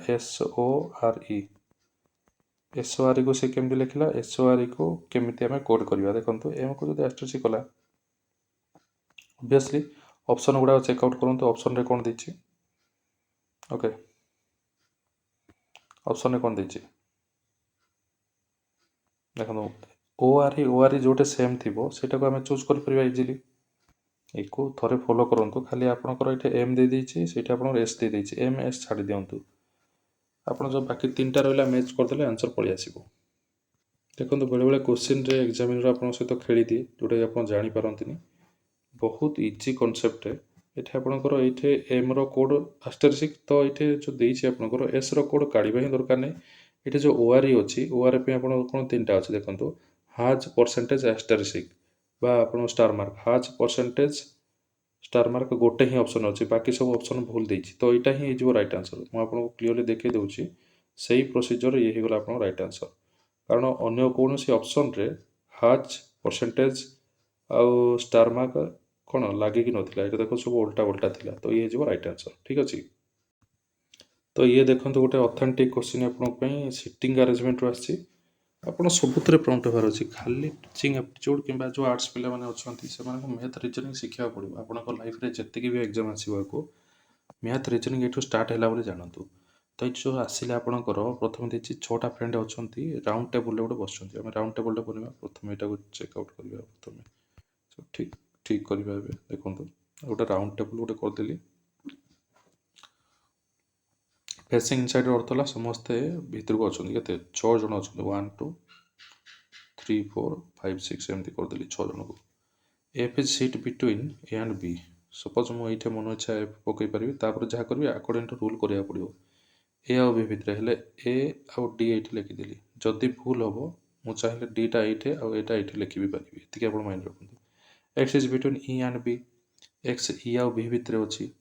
SORE को से केमती लिखिला SORE को केमती हमें कोड करबा देखंतु एम को जदि एस्टरसी कला ऑब्वियसली ऑप्शन गुडा चेकआउट करंतु ऑप्शन रे कोन देछि ओके ऑप्शन रे कोन देछि देखो ORE जोटे सेम थिबो सेटा को हमें चूज कर परिबा इजीली एको थरे फॉलो करंतु खाली आपनकर एठे एम दे देछि सेटा आपन एस दे देछि एम एस छाडी दियंतु आपन जो बाकी तीनटा रहला मैच कर देले आंसर पळि आसीबो देखंतु बेले बेले क्वेश्चन रे एग्जामिनर आपन सहित खेली दिए जोटा आपन जानि पारंतिनी बहुत इजी कांसेप्ट है एठे आपनकर एठे एम रो कोड एस्टरिस्क तो एठे जो देछि आपनकर एस रो कोड काढिबा ही दरकार नै एठे जो ORE अछि ORE पे आपन कोन तीनटा अछि देखंतु हाज परसेंटेज एस्टरिस्क बा आपन स्टार मार्क हाज परसेंटेज स्टार मार्क गोटे ही ऑप्शन अछि बाकी सब ऑप्शन भूल देछि तो एटा ही जो राइट आंसर मु आपन क्लियरली देखै दउछि सही प्रोसीजर ये हिगला आपन राइट आंसर कारण अन्य कोनोसी ऑप्शन रे हाज परसेंटेज आउ स्टार मार्क कोन लागे कि नथिला एटा देखो सब उल्टा उल्टा थिला तो ये जो राइट आंसर ठीक अछि तो ये देखंतु गोटे ऑथेंटिक क्वेश्चन आपन पई सिटिंग अरेंजमेंट रो आछि आपन सबुतरे प्रॉम्प्ट होबार अछि खाली टीचिंग एप्टीट्यूड किबा जो आर्ट्स पिला माने अछंती से माने मैथ रीजनिंग सिखिया पड़िबो आपन को लाइफ रे जत्ते की भी एग्जाम आसीबो को मैथ रीजनिंग एठू स्टार्ट हैला बोली जानंतु तो जो आसिले आपन को प्रथम देछि छोटा फ्रेंड अछंती राउंड टेबल रे गोटे बसचंती हम राउंड टेबल रे बनिबा प्रथम एटा को चेक आउट करबा प्रथम सो ठीक ठीक करबा एबे देखंतु गोटे राउंड टेबल गोटे कर देली फेसिंग इनसाइड अर्थ होला समस्त भीतर को अछंती केते 6 जण अछंती 1 2 3 4 5 6 एमती कर देली 6 जण को F is seat between A and B suppose मु एठे मन इच्छा F पकई परिबी तापर जहा करबी अकॉर्डिंग टू रूल करिया पड़िबो A और B भितरे हेले A और D एठे लिखि देली जदी भूल होबो मु चाहिले D टा एठे और एटा एठे लिखि भी परिबी एतिके आपण माइंड रखंतु X is between E and B X E और B भितरे अछि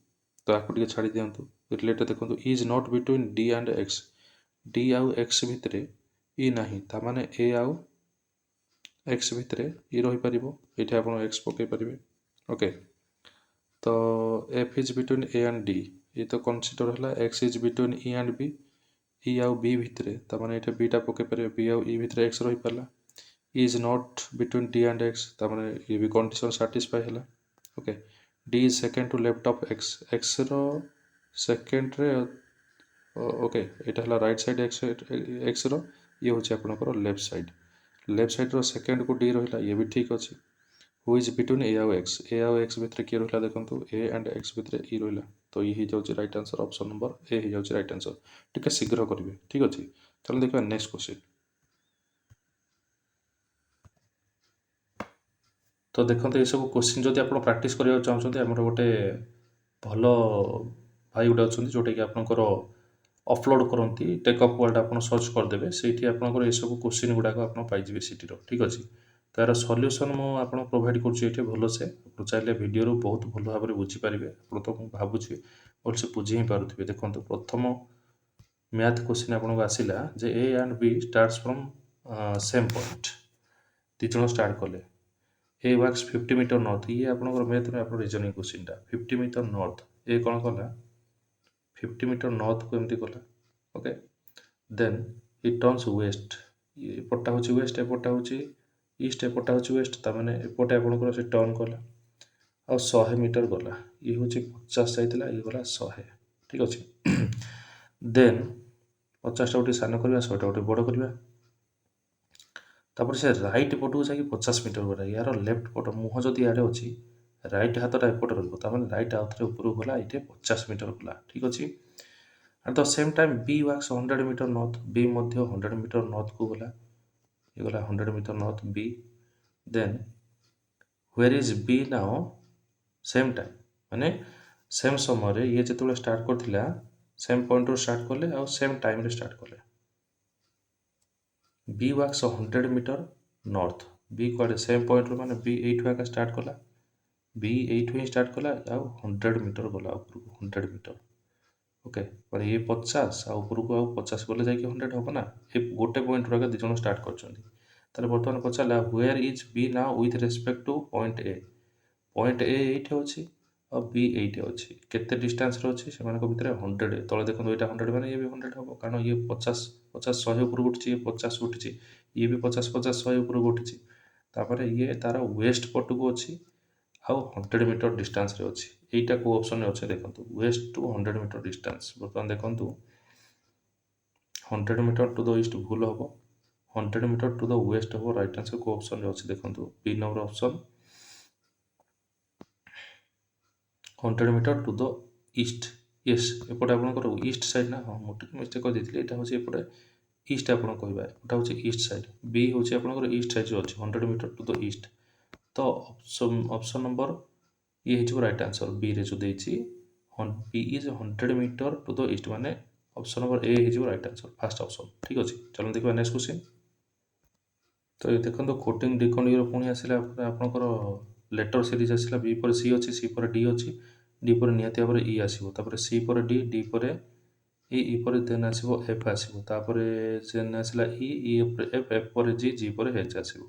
तो आकु टिके छाडी दियंतु रिलेट देखंतु is not between D and X D और X भितरे E नाही ता माने A और X भितरे E रही परिबो एठे आपण X पकई परिबे ओके तो F is between A and D ये तो कंसीडर हला X is between E and B E और B भितरे ता माने एठे B टा पकई परिबे B और E भितरे X रही परला E is not between D and X ता माने ये भी कंडीशन सैटिस्फाई हला okay D is second to left of X X रो सेकंड रे ओके एटा हला राइट साइड X रो ये होची आपनकर लेफ्ट साइड रो सेकंड को D रहिला ये भी ठीक अछि हु इज बिटवीन A और X भितरे के रहिला देखंतु A एंड X भितरे E रहिला तो ये ही जाउची right answer option number A ही जाउची राइट आंसर ठीक है शीघ्र करिवे ठीक अछि चलो देखबा नेक्स्ट क्वेश्चन तो देखंतु ये सब क्वेश्चन जदि आपण प्रैक्टिस करिया चाहछन्ते हमर गोटे भलो भाई गोटे अछन्ती जोटे कि आपनकर अपलोड करती टेकअप वर्ल्ड आप सर्च करदे से ये सब क्वेश्चन गुड़ाक आप पाइबे सीटी ठीक अच्छे तो यार सल्यूशन मुझे प्रोवाइड करुँचे भलसे आप चाहिए वीडियो बहुत भल भाव में बुझीपारे आप तो मुझे भावुँ भलसे बुझी ही पारे देखो प्रथम मैथ क्वेश्चन आपको आसला जे A and B starts from same point these start कले ए वर्क्स 50 मीटर नॉर्थ ये आप मैथ में आप reasoning question 50 metre north A कौन कला 50 मीटर नॉर्थ को एमती कला okay then it turns west एपटा हूँ वेस्ट एपटा हूँ ईस्ट एपटा हूँ वेस्ट तमें एपटे आपंकर से टर्न कला आ 100 मीटर गला ये हूँ 50 जाइला ये गला 100 ठीक अच्छे देन 50 टा गोटे सान करवा 100 टा गोटे बड़ करवा तापर से राइट पटू जाकि 50 मीटर गला यार लेफ्ट पट मुह जदि आड़े अच्छी राइट हाथटा एपटे रही राइट आउे ऊपर गला ये 50 मीटर गला ठीक अच्छे at the same time B walks 100 meter north B मध्य 100 मीटर नॉर्थ को गला ये गला 100 meter north B then where is B now same time माने सेम समय ये जो स्टार्ट करथिला सेम पॉइंट रो स्टार्ट कले और सेम टाइम रे स्टार्ट कले B walks 100 meter north B कड़े सेम पॉइंट रो माने बी एठू आका स्टार्ट कला बी एठू ही स्टार्ट कला आ 100 मीटर गला ऊपर 100 मीटर ओके पर ये 50 आ उपरକୁ ଆଉ 50 ଗଲେ ଯାଇକି 100 ହବ ନା ଏ ଗୋଟେ ପଏଣ୍ଟରୁ ଆଗ ଦୁଇ ଜଣ ଷ୍ଟାର୍ଟ କରିଛନ୍ତି ତାହେଲେ ବର୍ତ୍ତମାନ ପଚାରିଲା where is B now with respect to point A ଏଇଠି ଅଛି ଆଉ ବି ଏଇଠି ଅଛି କେତେ ଡିଷ୍ଟାନ୍ସରେ ଅଛି ସେମାନଙ୍କ ଭିତରେ 100 ତଳେ ଦେଖନ୍ତୁ ଏଇଟା 100 ମାନେ ଇଏ ବି 100 ହବ କାରଣ ଇଏ 50 50 100 ଉପରକୁ ଉଠିଛି ଇଏ 50 ଉଠିଛି ଇଏ ବି 50 50 100 ଉପରକୁ ଉଠିଛି ତାପରେ ଇଏ ତାର ୱେଷ୍ଟ ପଟକୁ ଅଛି ଆଉ 100 ମିଟର ଡିଷ୍ଟାନ୍ସରେ ଅଛି এইটা କେଉଁ ଅପସନରେ ଅଛି ଦେଖନ୍ତୁ ୱେଷ୍ଟ ଟୁ 100 ମିଟର ଡିଷ୍ଟାନ୍ସ ବର୍ତ୍ତମାନ ଦେଖନ୍ତୁ 100 ମିଟର ଟୁ ଦ ଇଷ୍ଟ ଭୁଲ ହବ 100 ମିଟର ଟୁ ଦ ୱେଷ୍ଟ ହବ ରାଇଟ୍ ଆନ୍ସର କେଉଁ ଅପସନରେ ଅଛି ଦେଖନ୍ତୁ B number option 100 metre to the east yes ଏପଟେ ଆପଣଙ୍କର ଇଷ୍ଟ ସାଇଡ୍ ନା ହଁ ମୁଁ ଟିକେ ମିଷ୍ଟେକ୍ କରିଦେଇଥିଲି ଏଇଟା ହେଉଛି ଏପଟେ ଇଷ୍ଟ ଆପଣ କହିବା ଏଟା ହେଉଛି ଇଷ୍ଟ ସାଇଡ୍ ବି ହେଉଛି ଆପଣଙ୍କର ଇଷ୍ଟ ସାଇଡ୍ରେ ଅଛି 100 ମିଟର ଟୁ ଦ ଇଷ୍ଟ ତ ଅପସନ ନମ୍ବର ये हो रईट आंसर बी रे जो देछि B is 100 metre to the east माने ऑप्शन नंबर ए हो रईट आंसर फास्ट ऑप्शन ठीक अछि चलो देखिबा नेक्स्ट क्वेश्चन तो ये देखो कोटिंग डिकोडिंग पुणी आसला आपनकर लेटर सीरीज आसला बी पर सी अछि सी पर डी अछि डी पर निहाती भाବରେ ई आसीबो तापर सी पर डी पर ई पर देन आसीबो एफ आसीबो तापर देन आसला ई पर एफ पर जी पर एच आसीबो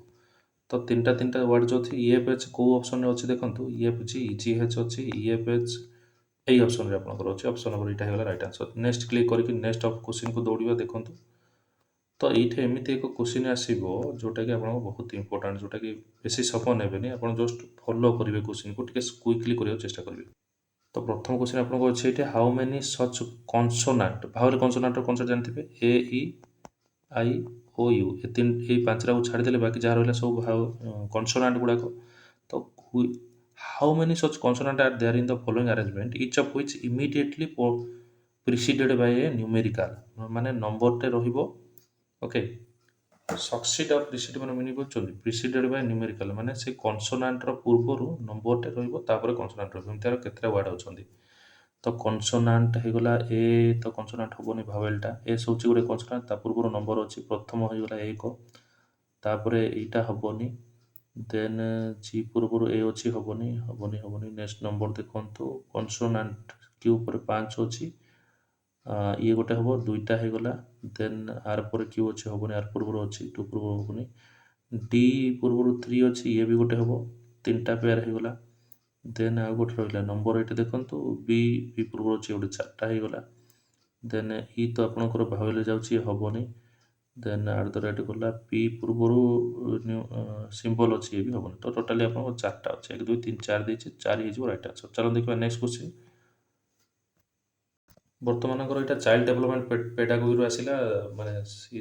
तो तीनटा वर्ड जो थी ई एफ एच को ऑप्शन रे अछि देखंतु ई एफ जी एच अछि ई एफ एच एई ऑप्शन रे आपनकर अछि ऑप्शन नंबर इटा हेला राइट आंसर नेक्स्ट क्लिक करके नेक्स्ट ऑफ क्वेश्चन को दौड़िबा देखंतु तो ये एमती एक क्वेश्चन आसो जोटा कि आपको बहुत इंपोर्टाट जोटा कि बेसी समय नेबेनि आप जस्ट फॉलो करेंगे क्वेश्चन को क्विकली करने चेष्टा करेंगे तो प्रथम क्वेश्चन आपको अच्छे ये हाउ मेनी सच कनसोनाट भाव कनसोनाट कनसेप्ट जानते ए ई आई ओ यू ये तीन ये पांचटा को छाड़देले बाकी जहाँ रहा सब भाव कनसोनाट गुड़ाक तो how many such consonant are there in the following arrangement each of which immediately preceded by a numerical माने नंबर टे रहिबो ओके सक्सीड ऑफ प्रिसीड माने मिनी बुझछन प्रिसीडेड बाय न्यूमेरिकल माने से कनसोनांट रो पूर्वरु नंबर टे रहइबो तापर कनसोनांट रहइबो एमतार केतरा वर्ड अछंती तो कनसोनांट हेगला ए तो कनसोनांट होबोनी भावेलटा ए सोची गुरे कनसोनांट ता पूर्वरु नंबर अछि प्रथम होइगला एक तापरे एटा हबोनी देन जी पूर्वरु ए अछि हबोनी नेक्स्ट नंबर देखंतु कनसोनांट क्यू पर 5 अछि ये गोटे हम दुईटा हो गला देन आर पर क्यू अच्छे हेनी आर पूर्व अच्छी टू पूर्व हेनी डी पूर्व 3 अच्छी ये भी गोटे हम तीन टा पेयर हो गला देन आउ गोटे रहा नंबर ये देखो बी बी पूर्व अच्छे गोटे 4टा हो गला देन ई तो आपंकर भाविले जाऊँगी हेनी देन आट द रेट गला पी पूर्व सिंबल अच्छी ये भी हेनी तो टोटाली आप 4टा अच्छे 1 2 3 4 देती 4 हो रईट आंसर चलो देखा नेक्स्ट क्वेश्चन ବର୍ତ୍ତମାନଙ୍କର ଏଇଟା ଚାଇଲ୍ଡ ଡେଭଲପମେଣ୍ଟ ପେଡାଗୋଗିରୁ ଆସିଲା ମାନେ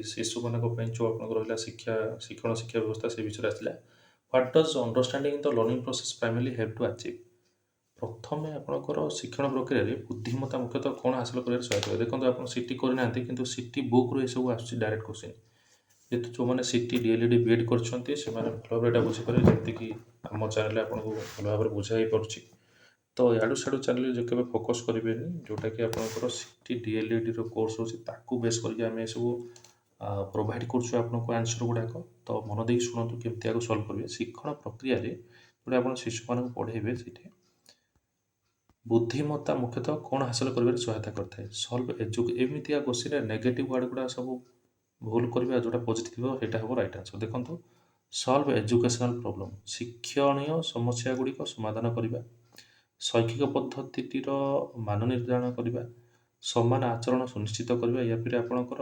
ଶିଶୁମାନଙ୍କ ପାଇଁ ଯେଉଁ ଆପଣଙ୍କର ରହିଲା ଶିକ୍ଷଣ ଶିକ୍ଷା ବ୍ୟବସ୍ଥା ସେ ବିଷୟରେ ଆସିଲା what does understanding the learning process primarily have to achieve ପ୍ରଥମେ ଆପଣଙ୍କର ଶିକ୍ଷଣ ପ୍ରକ୍ରିୟାରେ ବୁଦ୍ଧିମତ୍ତା ମୁଖ୍ୟତଃ କ'ଣ ହାସଲ କରିବାରେ ସହାୟତା ହୁଏ ଦେଖନ୍ତୁ ଆପଣ ସିଟି କରିନାହାନ୍ତି କିନ୍ତୁ ସିଟି ବୁକ୍ରୁ ଏସବୁ ଆସୁଛି ଡାଇରେକ୍ଟ କ୍ୱେଶ୍ଚିନ୍ ଯେହେତୁ ଯେଉଁମାନେ ସିଟି ଡିଏଲ୍ଇଡି ବିଏଡ୍ କରିଛନ୍ତି ସେମାନେ ଭଲ ଭାବରେ ଏଇଟା ବୁଝିପାରିବେ ଯେମିତିକି ଆମ ଚ୍ୟାନେଲରେ ଆପଣଙ୍କୁ ଭଲ ଭାବରେ ବୁଝା ହେଇପାରୁଛି तो याडू साडू चैनल जो केबे फोकस करेंगे जोटा कि आपंकर सीटी डीएलईडी कोर्स अच्छे ताकू बेस करके आम सब प्रोवाइड कर आंसर गुड़ाक तो मन दे शुणु केमती आगे सल्व करेंगे शिक्षण प्रक्रिया जोटा आप शिशु मान पढ़ेबे से बुद्धिमत्ता मुख्यतः कौन हासिल कर सहायता करता है सल्व एमती क्वेश्चन नेगेटिव वर्ड गुड़ा सब भूल करवा जोटा पॉजिटिव होता हम राइट आंसर देखो सल्व एजुकेशनल प्रॉब्लम शिक्षणीय समस्या गुड़िक समाधान करवा शैक्षिक पद्धतिर मान निर्धारण करवा समान आचरण सुनिश्चित करवा या फिर आपणकर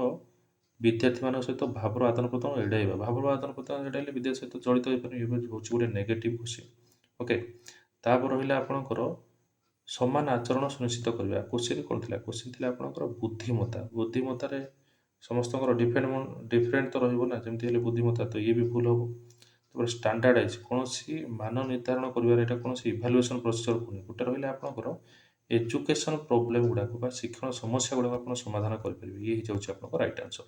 विद्यार्थी मान सहित भावर आदान प्रदान एड़ाइबा भावर आदान प्रदान एड़ाइले विद्यार्थी सहित जड़ित हो पारे हूँ गोटे नेगेटिव क्वेश्चन ओके तापर रहा आपणकर समान आचरण सुनिश्चित करवा क्वेश्चन कौन थी क्वेश्चन थी आपणकर बुद्धिमत्तार समस्त डिफरेन्ट तो रहा जमी बुद्धिमत्ता तो ये भी भूल हम तापर स्टांडार्डाइज कौन मान निर्धारण कर कौन इभालुएसन प्रोसीजर कहूँ गोटे रहा आपंकर एजुकेशन प्रोब्लेम गुड़ाक शिक्षण समस्या गुड़ाक आप समाधान करेंगे ये जाऊँगी आप राइट आंसर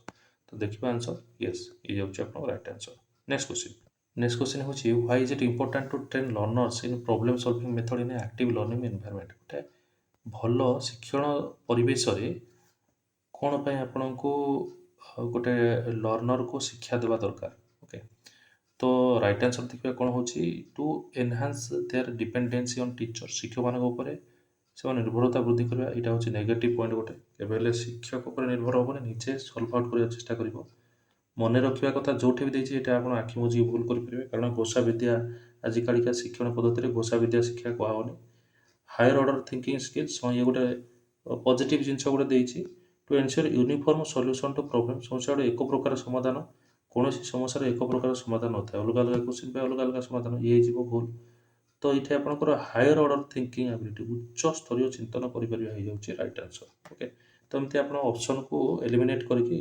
तो देखिए आंसर यस ये जाऊँगी आप राइट आंसर नेक्स्ट क्वेश्चन हूँ why is it important to train learners in problem solving method in active learning environment गोटे भल शिक्षण परिवेश कौन पर आपण को गोटे लर्नर को शिक्षा देवा दरकार ओके तो राइट आंसर देखिए कौन how to enhance their dependency on teacher शिक्षक मान ସେମାନେ ନିର୍ଭରତା ବୃଦ୍ଧି କରିବା ଏଇଟା ହେଉଛି ନେଗେଟିଭ୍ ପଏଣ୍ଟ ଗୋଟେ। କେବେ ହେଲେ ଶିକ୍ଷକ ଉପରେ ନିର୍ଭର ହେବନି, ନିଜେ ସଲ୍ଭ ଆଉଟ୍ କରିବାକୁ ଚେଷ୍ଟା କରିବ। ମନେ ରଖିବା କଥା ଯେଉଁଠି ବି ଦେଇଛି ଏଇଟା ଆପଣ ଆଖି ବୁଜିକି ଭୁଲ କରିପାରିବେ, କାରଣ ଘୋଷା ବିଦ୍ୟା ଆଜିକାଲିକା ଶିକ୍ଷଣ ପଦ୍ଧତିରେ ଘୋଷା ବିଦ୍ୟା ଶିକ୍ଷା କୁହାହେବନି। ହାୟର ଅର୍ଡର ଥିଙ୍କିଂ ସ୍କିଲ୍ସ, ହଁ ଇଏ ଗୋଟେ ପଜିଟିଭ୍ ଜିନିଷ ଗୋଟେ ଦେଇଛି। To ensure uniform solution to problem, ସମସ୍ୟା ଗୋଟେ ଏକ ପ୍ରକାର ସମାଧାନ, କୌଣସି ସମସ୍ୟାର ଏକ ପ୍ରକାର ସମାଧାନ ନଥାଏ, ଅଲଗା ଅଲଗା କ୍ୱେଶ୍ଚିନ୍ ପାଇଁ ଅଲଗା ଅଲଗା ସମାଧାନ, ଇଏ ହେଇଯିବ ଭୁଲ। ତ ଏଇଠି ଆପଣଙ୍କର ହାୟର ଅର୍ଡର ଥିଙ୍କିଂ ଆବିଲିଟି, ଉଚ୍ଚ ସ୍ତରୀୟ ଚିନ୍ତନ କରିପାରିବା ହେଇଯାଉଛି ରାଇଟ୍ ଆନ୍ସର। ଓକେ, ତ ଏମିତି ଆପଣ ଅପସନ୍କୁ ଏଲିମିନେଟ୍ କରିକି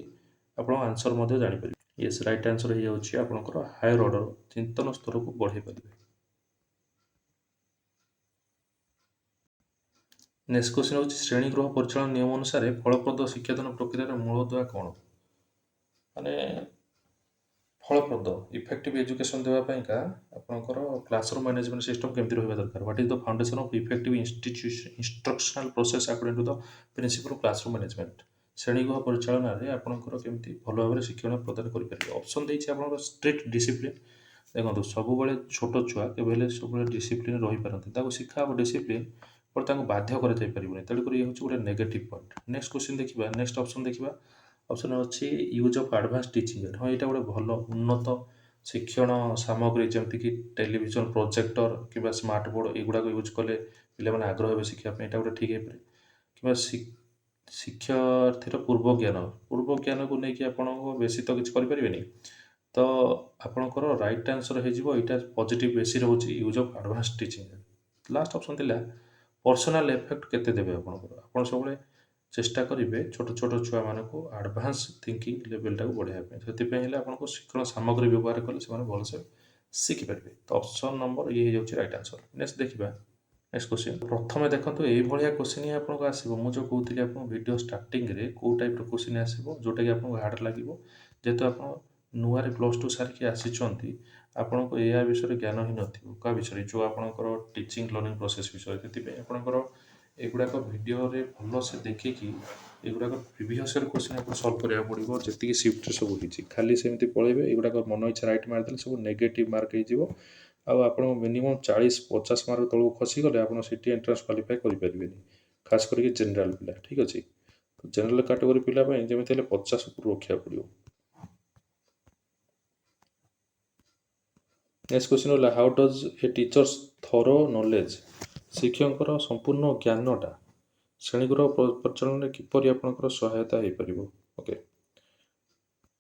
ଆପଣ ଆନ୍ସର ମଧ୍ୟ ଜାଣିପାରିବେ। ୟେସ୍, ରାଇଟ୍ ଆନ୍ସର ହେଇଯାଉଛି ଆପଣଙ୍କର ହାୟର ଅର୍ଡର, ଚିନ୍ତନ ସ୍ତରକୁ ବଢ଼େଇ ପାରିବେ। ନେକ୍ସଟ କ୍ୱେଶ୍ଚିନ୍ ହେଉଛି ଶ୍ରେଣୀଗୃହ ପରିଚାଳନା ନିୟମ ଅନୁସାରେ ଫଳପ୍ରଦ ଶିକ୍ଷାଦାନ ପ୍ରକ୍ରିୟାର ମୂଳଦୁଆ କ'ଣ? ମାନେ ଫଳପ୍ରଦ ଇଫେକ୍ଟିଭ୍ ଏଜୁକେସନ୍ ଦେବା ପାଇଁକା ଆପଣଙ୍କର କ୍ଲାସରୁମ୍ ମ୍ୟାନେଜମେଣ୍ଟ ସିଷ୍ଟମ୍ କେମିତି ରହିବା ଦରକାର? What is the foundation of effective instructional process according to the principle of classroom management? ଶ୍ରେଣୀଗୃହ ପରିଚାଳନାରେ ଆପଣଙ୍କର କେମିତି ଭଲ ଭାବରେ ଶିକ୍ଷଣ ପ୍ରଦାନ କରିପାରିବେ? ଅପସନ୍ ଦେଇଛି ଆପଣଙ୍କର ଷ୍ଟ୍ରିକ୍ଟ ଡିସିପ୍ଲିନ୍। ଦେଖନ୍ତୁ, ସବୁବେଳେ ଛୋଟ ଛୁଆ କେବେ ହେଲେ ସବୁବେଳେ ଡିସିପ୍ଲିନ୍ ରହିପାରନ୍ତି, ତାକୁ ଶିଖା ହେବ ଡିସିପ୍ଲିନ୍, ବଟ୍ ତାଙ୍କୁ ବାଧ୍ୟ କରାଯାଇପାରିବନି, ତେଣୁକରି ଇଏ ହେଉଛି ଗୋଟେ ନେଗେଟିଭ୍ ପଏଣ୍ଟ। ନେକ୍ସଟ କ୍ୱେଶ୍ଚିନ୍ ଦେଖିବା, ନେକ୍ସଟ ଅପସନ୍ ଦେଖିବା। ଅପସନ୍ ଅଛି use of advance teaching aid. ହଁ, ଏଇଟା ଗୋଟେ ଭଲ ଉନ୍ନତ ଶିକ୍ଷଣ ସାମଗ୍ରୀ, ଯେମିତିକି ଟେଲିଭିଜନ ପ୍ରୋଜେକ୍ଟର କିମ୍ବା ସ୍ମାର୍ଟ ବୋର୍ଡ଼, ଏଗୁଡ଼ାକ ୟୁଜ୍ କଲେ ପିଲାମାନେ ଆଗ୍ରହ ହେବେ ଶିଖିବା ପାଇଁ, ଏଇଟା ଗୋଟେ ଠିକ୍ ହେଇପାରେ। କିମ୍ବା ଶିକ୍ଷାର୍ଥୀର ପୂର୍ବ ଜ୍ଞାନକୁ ନେଇକି ଆପଣଙ୍କ ବେଶୀ ତ କିଛି କରିପାରିବେନି, ତ ଆପଣଙ୍କର ରାଇଟ୍ ଆନ୍ସର ହେଇଯିବ ଏଇଟା ପଜିଟିଭ୍ ବେଶୀ ରହୁଛି, use of advance teaching aid. Last option ଥିଲା ପର୍ସନାଲ ଏଫେକ୍ଟ କେତେ ଦେବେ ଆପଣଙ୍କର? ଆପଣ ସବୁବେଳେ ଚେଷ୍ଟା କରିବେ ଛୋଟ ଛୋଟ ଛୁଆମାନଙ୍କୁ ଆଡ଼ଭାନ୍ସ ଥିଙ୍କିଂ ଲେଭେଲଟାକୁ ବଢ଼ାଇବା ପାଇଁ, ସେଥିପାଇଁ ହେଲେ ଆପଣଙ୍କୁ ଶିକ୍ଷଣ ସାମଗ୍ରୀ ବ୍ୟବହାର କଲେ ସେମାନେ ଭଲସେ ଶିଖିପାରିବେ। ତ ଅପସନ୍ ନମ୍ବର ଇଏ ହେଇଯାଉଛି ରାଇଟ୍ ଆନ୍ସର। ନେକ୍ସଟ ଦେଖିବା, ନେକ୍ସଟ କ୍ୱେଶ୍ଚିନ୍। ପ୍ରଥମେ ଦେଖନ୍ତୁ, ଏଇଭଳିଆ କ୍ୱେଶ୍ଚିନ୍ ହିଁ ଆପଣଙ୍କୁ ଆସିବ। ମୁଁ ଯେଉଁ କହୁଥିଲି ଆପଣଙ୍କୁ ଭିଡ଼ିଓ ଷ୍ଟାର୍ଟିଂରେ କେଉଁ ଟାଇପ୍ର କ୍ୱେଶ୍ଚିନ୍ ଆସିବ ଯେଉଁଟାକି ଆପଣଙ୍କୁ ହାର୍ଡ଼ ଲାଗିବ, ଯେହେତୁ ଆପଣ ନୂଆରେ +2 ସାରିକି ଆସିଛନ୍ତି, ଆପଣଙ୍କୁ ଏହା ବିଷୟରେ ଜ୍ଞାନ ହିଁ ନଥିବ। କାହା ବିଷୟରେ? ଯେଉଁ ଆପଣଙ୍କର ଟିଚିଂ ଲର୍ଣ୍ଣିଂ ପ୍ରୋସେସ୍ ବିଷୟରେ। ସେଥିପାଇଁ ଆପଣଙ୍କର ଏଗୁଡ଼ାକ ଭିଡ଼ିଓରେ ଭଲସେ ଦେଖିକି ଏଗୁଡ଼ାକ ପ୍ରିଭିୟସ୍ ଇୟର୍ କ୍ୱେଶ୍ଚିନ୍ ଆପଣ ସଲ୍ଭ କରିବାକୁ ପଡ଼ିବ। ଯେତିକି ସିଫ୍ଟରେ ସବୁ ହେଇଛି, ଖାଲି ସେମିତି ପଳେଇବେ, ଏଗୁଡ଼ାକ ମନ ଇଚ୍ଛା ରାଇଟ୍ ମାରିଦେଲେ ସବୁ ନେଗେଟିଭ୍ ମାର୍କ ହେଇଯିବ। ଆଉ ଆପଣ ମିନିମମ୍ 40-50 ମାର୍କ ତଳକୁ ଖସିଗଲେ ଆପଣ ସିଟି ଏଣ୍ଟ୍ରାନ୍ସ କ୍ୱାଲିଫାଏ କରିପାରିବେନି, ଖାସ୍ କରିକି ଜେନେରାଲ ପିଲା। ଠିକ୍ ଅଛି, ଜେନେରାଲ କାଟେଗୋରୀ ପିଲା ପାଇଁ ଯେମିତି ହେଲେ 50 ଉପରୁ ରଖିବାକୁ ପଡ଼ିବ। ନେକ୍ସଟ କ୍ୱେଶ୍ଚିନ୍ ହେଲା, how does a teacher's thorough knowledge, ଶିକ୍ଷକଙ୍କର ସମ୍ପୂର୍ଣ୍ଣ ଜ୍ଞାନଟା ଶ୍ରେଣୀଗୃହ ପରିଚାଳନାରେ କିପରି ଆପଣଙ୍କର ସହାୟତା ହେଇପାରିବ? ଓକେ,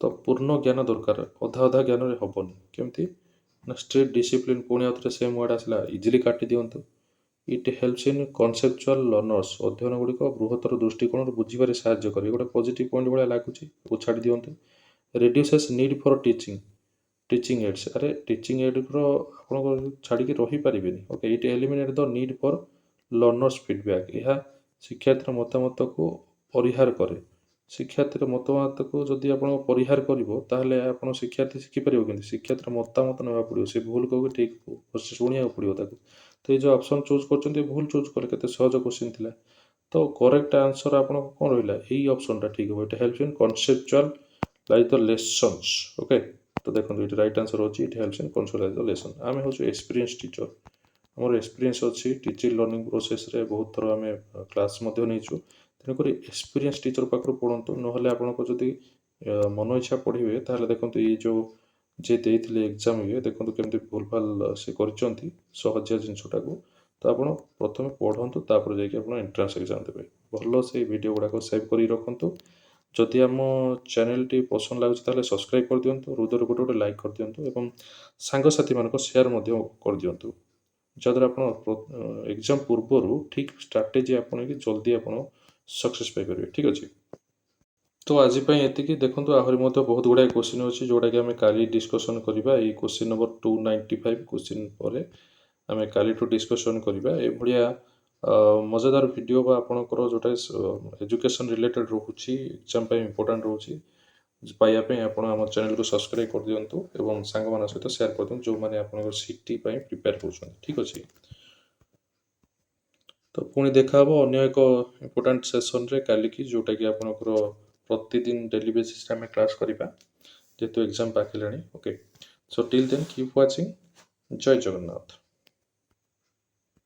ତ ପୂର୍ଣ୍ଣ ଜ୍ଞାନ ଦରକାର, ଅଧା ଅଧା ଜ୍ଞାନରେ ହେବନି। କେମିତି ନା ଷ୍ଟ୍ରିକ୍ଟ ଡିସିପ୍ଲିନ୍, ପୁଣି ଆଉଥରେ ସେମ୍ ୱାର୍ଡ଼ ଆସିଲା, ଇଜିଲି କାଟି ଦିଅନ୍ତୁ। ଇଟ୍ ହେଲ୍ପସ୍ ଇନ୍ କନସେପଚୁଆଲ ଲର୍ଣ୍ଣର୍ସ, ଅଧ୍ୟୟନ ଗୁଡ଼ିକ ବୃହତ୍ତର ଦୃଷ୍ଟିକୋଣରୁ ବୁଝିବାରେ ସାହାଯ୍ୟ କରେ। ଗୋଟେ ପଜିଟିଭ୍ ପଏଣ୍ଟ ଭଳିଆ ଲାଗୁଛି, ତାକୁ ଛାଡ଼ି ଦିଅନ୍ତୁ। Reduces need for teaching aids, ଆରେ ଟିଚିଂ ଏଡ୍ର ଆପଣଙ୍କ ଛାଡ଼ିକି ରହିପାରିବେନି। Okay, it eliminate the need for learners' feedback, ଏହା ଶିକ୍ଷାର୍ଥୀର ମତାମତକୁ ପରିହାର କରେ। ଶିକ୍ଷାର୍ଥୀର ମତାମତକୁ ଯଦି ଆପଣ ପରିହାର କରିବ, ତାହେଲେ ଆପଣ ଶିକ୍ଷାର୍ଥୀ ଶିଖିପାରିବ କେମିତି? ଶିକ୍ଷାର୍ଥୀର ମତାମତ ନେବାକୁ ପଡ଼ିବ, ସେ ଭୁଲ କହୁ ଠିକ୍ ଶୁଣିବାକୁ ପଡ଼ିବ ତାକୁ। ତ ଏଇ ଯେଉଁ ଅପସନ୍ ଚୁଜ୍ କରୁଛନ୍ତି, ଭୁଲ ଚୁଜ୍ କଲେ, କେତେ ସହଜ କ୍ୱେଶ୍ଚିନ୍ ଥିଲା। ତ କରେକ୍ଟ ଆନ୍ସର ଆପଣଙ୍କ କ'ଣ ରହିଲା? ଏଇ ଅପସନ୍ଟା ଠିକ୍ ହେବ। ଏଇଟା help in conceptual like the lessons. Okay, ତ ଦେଖନ୍ତୁ ଏଇଠି ରାଇଟ୍ ଆନ୍ସର ଅଛି, it helps in conceptual the lesson. ଆମେ ହେଉଛୁ ଏକ୍ସପିରିଏନ୍ସ ଟିଚର, ଆମର ଏକ୍ସପିରିଏନ୍ସ ଅଛି ଟିଚିଂ ଲର୍ଣ୍ଣିଂ ପ୍ରୋସେସ୍ରେ, ବହୁତ ଥର ଆମେ କ୍ଲାସ୍ ମଧ୍ୟ ନେଇଛୁ। ତେଣୁକରି ଏକ୍ସପିରିଏନ୍ସ ଟିଚର ପାଖରୁ ପଢ଼ନ୍ତୁ, ନହେଲେ ଆପଣଙ୍କ ଯଦି ମନ ଇଚ୍ଛା ପଢ଼ିବେ, ତାହେଲେ ଦେଖନ୍ତୁ ଏଇ ଯେଉଁ ଯିଏ ଦେଇଥିଲେ ଏକ୍ଜାମ୍, ଇଏ ଦେଖନ୍ତୁ କେମିତି ଭୁଲଭାଲ ସେ କରିଛନ୍ତି ସହଜିଆ ଜିନିଷଟାକୁ। ତ ଆପଣ ପ୍ରଥମେ ପଢ଼ନ୍ତୁ, ତାପରେ ଯାଇକି ଆପଣ ଏଣ୍ଟ୍ରାନ୍ସ ଏକ୍ଜାମ୍ ଦେବେ। ଭଲ ସେଇ ଭିଡ଼ିଓ ଗୁଡ଼ାକ ସେଭ୍ କରି ରଖନ୍ତୁ। ଯଦି ଆମ ଚ୍ୟାନେଲଟି ପସନ୍ଦ ଲାଗୁଛି ତାହେଲେ ସବସ୍କ୍ରାଇବ୍ କରିଦିଅନ୍ତୁ, ହୃଦୟରୁ ଗୋଟେ ଲାଇକ୍ କରିଦିଅନ୍ତୁ ଏବଂ ସାଙ୍ଗସାଥିମାନଙ୍କ ସେୟାର ମଧ୍ୟ କରିଦିଅନ୍ତୁ, ଯାହାଦ୍ୱାରା ଆପଣ ଏକ୍ଜାମ୍ ପୂର୍ବରୁ ଠିକ୍ ଷ୍ଟ୍ରାଟେଜି ଆପଣେଇକି ଜଲ୍ଦି ଆପଣ ସକ୍ସେସ୍ ପାଇପାରିବେ। ଠିକ୍ ଅଛି, ତ ଆଜି ପାଇଁ ଏତିକି। ଦେଖନ୍ତୁ, ଆହୁରି ମଧ୍ୟ ବହୁତ ଗୁଡ଼ାଏ କ୍ୱେଶ୍ଚିନ୍ ଅଛି ଯେଉଁଟାକି ଆମେ କାଲି ଡିସ୍କସନ୍ କରିବା। ଏଇ କ୍ୱେଶ୍ଚିନ୍ ନମ୍ବର 295 କ୍ୱେଶ୍ଚିନ୍ ପରେ ଆମେ କାଲିଠୁ ଡିସ୍କସନ୍ କରିବା। ଏଭଳିଆ ମଜାଦାର ଭିଡ଼ିଓ ବା ଆପଣଙ୍କର ଯେଉଁଟା ଏଜୁକେସନ୍ ରିଲେଟେଡ଼୍ ରହୁଛି, ଏକ୍ଜାମ୍ ପାଇଁ ଇମ୍ପୋର୍ଟାଣ୍ଟ ରହୁଛି, ପାଇବା ପାଇଁ ଆପଣ ଆମ ଚ୍ୟାନେଲକୁ ସବସ୍କ୍ରାଇବ୍ କରିଦିଅନ୍ତୁ ଏବଂ ସାଙ୍ଗମାନଙ୍କ ସହିତ ସେୟାର କରିଦିଅନ୍ତୁ ଯେଉଁମାନେ ଆପଣଙ୍କର ସିଟି ପାଇଁ ପ୍ରିପେୟାର କରୁଛନ୍ତି। ଠିକ୍ ଅଛି, ତ ପୁଣି ଦେଖା ହେବ ଅନ୍ୟ ଏକ ଇମ୍ପୋର୍ଟାଣ୍ଟ ସେସନ୍ରେ କାଲିକି, ଯେଉଁଟାକି ଆପଣଙ୍କର ପ୍ରତିଦିନ ଡେଲି ବେସିସ୍ରେ ଆମେ କ୍ଲାସ୍ କରିବା, ଯେହେତୁ ଏକ୍ଜାମ୍ ପାଖେଇଲାଣି। Okay, so till then keep watching. ଜୟ ଜଗନ୍ନାଥ।